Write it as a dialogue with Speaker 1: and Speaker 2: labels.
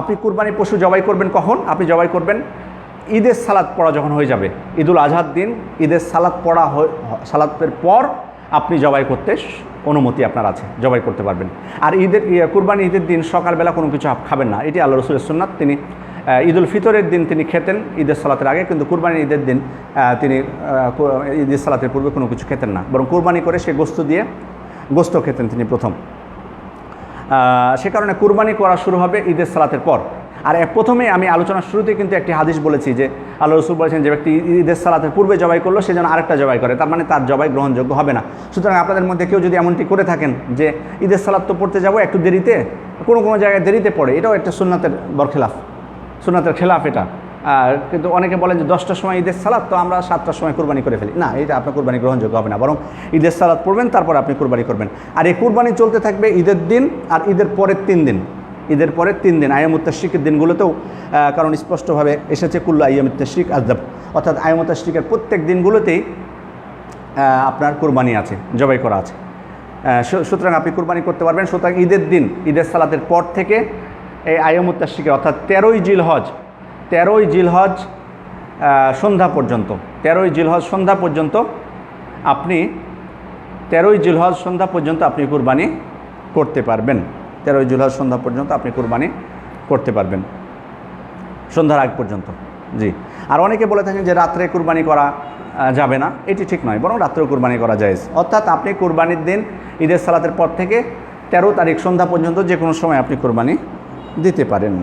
Speaker 1: আপনি কুরবানি পশু জবাই করবেন কখন? আপনি জবাই করবেন ঈদের সালাত পড়া যখন হয়ে যাবে, ঈদুল আজহার দিন ঈদের সালাত পড়া সালাতের পর আপনি জবাই করতে অনুমতি আপনার আছে, জবাই করতে পারবেন। আর কুরবানি ঈদের দিন সকালবেলা কোনো কিছু খাবেন না, এটি আল্লাহ রসুলের সুন্নাত। তিনি ঈদুল ফিতরের দিন তিনি খেতেন ঈদের সালাতের আগে, কিন্তু কুরবানি ঈদের দিন তিনি ঈদের সালাতের পূর্বে কোনো কিছু খেতেন না, বরং কুরবানি করে সে গোস্ত খেতেন তিনি প্রথম। সে কারণে কুরবানি করা শুরু হবে ঈদের সালাতের পর। আর প্রথমে আমি আলোচনার শুরুতে কিন্তু একটি হাদিস বলেছি যে আল্লাহ রসুল বলেছেন যে ব্যক্তি ঈদের সালাতের পূর্বে জবাই করলো সে যেন আরেকটা জবাই করে, তার মানে তার জবাই গ্রহণযোগ্য হবে না। সুতরাং আপনাদের মধ্যে কেউ যদি এমনটি করে থাকেন যে ঈদের সালাত তো পড়তে যাবো একটু দেরিতে, কোনো জায়গায় দেরিতে পড়ে, এটাও একটা সুন্নাতের বরখেলাফ, সুন্নাতের খেলাফ এটা। কিন্তু অনেকে বলেন যে 10টার সময় ঈদের সালাত, তো আমরা 7টার সময় কুরবানি করে ফেলি। না, এটা আপনার কুরবানি গ্রহণযোগ্য হবে না, বরং ঈদের সালাত পড়বেন তারপর আপনি কুরবানি করবেন। আর এই কুরবানি চলতে থাকবে ঈদের দিন আর ঈদের পরের 3 দিন, ঈদের পরের 3 দিন আইয়ামুত তাশরিকের দিনগুলোতেও, কারণ স্পষ্টভাবে এসেছে কুল্লু আইয়ামুত তাশরিক আযযাব, অর্থাৎ আইয়ামুত তাশরিকের প্রত্যেক দিনগুলোতেই আপনার কুরবানি আছে, জবাই করা আছে। সুতরাং আপনি কুরবানি করতে পারবেন। সুতরাং ঈদের দিন ঈদের সালাতের পর থেকে এই আইয়ামুত তাশরিকে অর্থাৎ 13ই জিলহজ সন্ধ্যা পর্যন্ত, 13ই জিলহজ সন্ধ্যা পর্যন্ত আপনি 13ই জিলহজ সন্ধ্যা পর্যন্ত আপনি কুরবানি করতে পারবেন। 13ই জিলহজ সন্ধ্যা পর্যন্ত আপনি কুরবানি করতে পারবেন, সন্ধ্যার আগ পর্যন্ত। জি। আর অনেকে বলে থাকেন যে রাত্রে কুরবানি করা যাবে না, এটি ঠিক নয়, বরং রাত্রেও কুরবানি করা জায়েজ। অর্থাৎ আপনি কুরবানির দিন ঈদের সালাতের পর থেকে 13 তারিখ সন্ধ্যা পর্যন্ত যে কোনো সময় আপনি কুরবানি দিতে পারেন।